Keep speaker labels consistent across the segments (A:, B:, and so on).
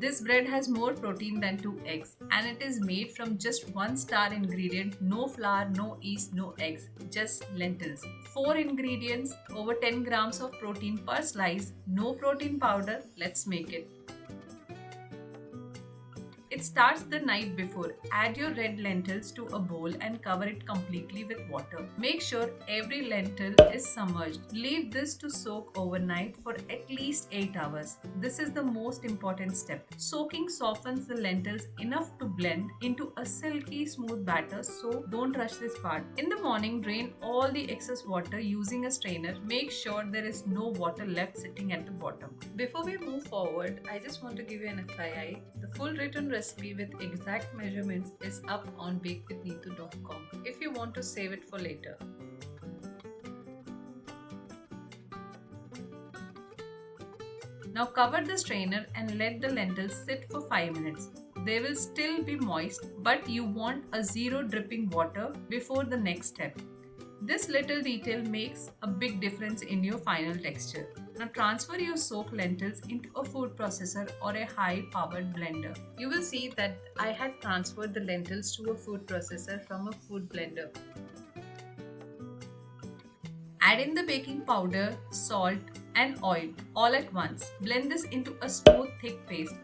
A: This bread has more protein than 2 eggs and it is made from just one star ingredient, no flour, no yeast, no eggs, just lentils. 4 ingredients, over 10 grams of protein per slice, no protein powder, let's make it. It starts the night before. Add your red lentils to a bowl and cover it completely with water. Make sure every lentil is submerged. Leave this to soak overnight for at least 8 hours. This is the most important step. Soaking softens the lentils enough to blend into a silky smooth batter, so don't rush this part. In the morning, drain all the excess water using a strainer. Make sure there is no water left sitting at the bottom. Before we move forward, I just want to give you an FYI. The full written recipe with exact measurements is up on bakewithneetu.com if you want to save it for later. Now cover the strainer and let the lentils sit for 5 minutes. They will still be moist, but you want a zero dripping water before the next step. This little detail makes a big difference in your final texture. Now transfer your soaked lentils into a food processor or a high-powered blender. You will see that I had transferred the lentils to a food processor from a food blender. Add in the baking powder, salt and oil all at once. Blend this into a smooth thick paste.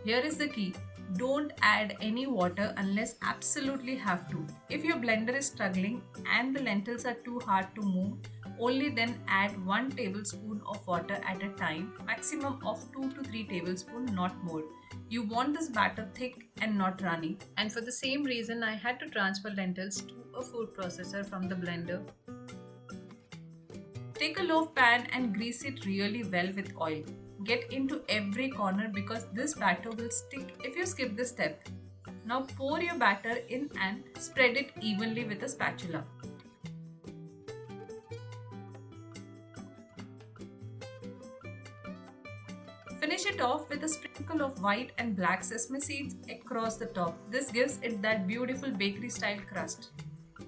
A: Here is the key. Don't add any water unless absolutely have to. If your blender is struggling and the lentils are too hard to move, only then add 1 tablespoon of water at a time, maximum of 2 to 3 tablespoons, not more. You want this batter thick and not runny. And for the same reason, I had to transfer lentils to a food processor from the blender. Take a loaf pan and grease it really well with oil. Get into every corner because this batter will stick if you skip this step. Now pour your batter in and spread it evenly with a spatula. Finish it off with a sprinkle of white and black sesame seeds across the top. This gives it that beautiful bakery style crust.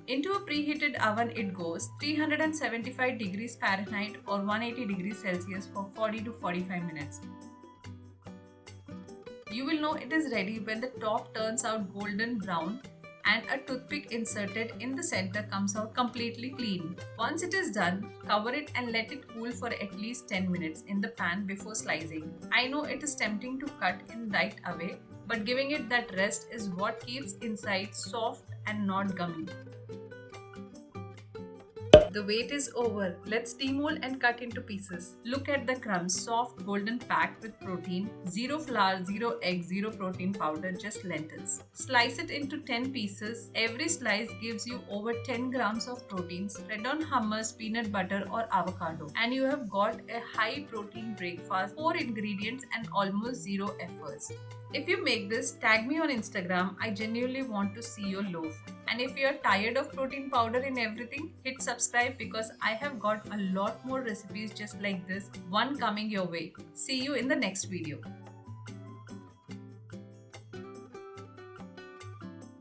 A: Into a preheated oven it goes, 375 degrees Fahrenheit or 180 degrees Celsius for 40 to 45 minutes. You will know it is ready when the top turns out golden brown and a toothpick inserted in the center comes out completely clean. Once it is done, cover it and let it cool for at least 10 minutes in the pan before slicing. I know it is tempting to cut in right away, but giving it that rest is what keeps inside soft and not gummy. The wait is over. Let's demold and cut into pieces. Look at the crumbs, soft, golden, packed with protein. Zero flour, zero egg, zero protein powder, just lentils. Slice it into 10 pieces. Every slice gives you over 10 grams of protein. Spread on hummus, peanut butter or avocado. And you have got a high protein breakfast, 4 ingredients and almost zero efforts. If you make this, tag me on Instagram. I genuinely want to see your loaf. And if you are tired of protein powder in everything, hit subscribe because I have got a lot more recipes just like this, one coming your way. See you in the next video.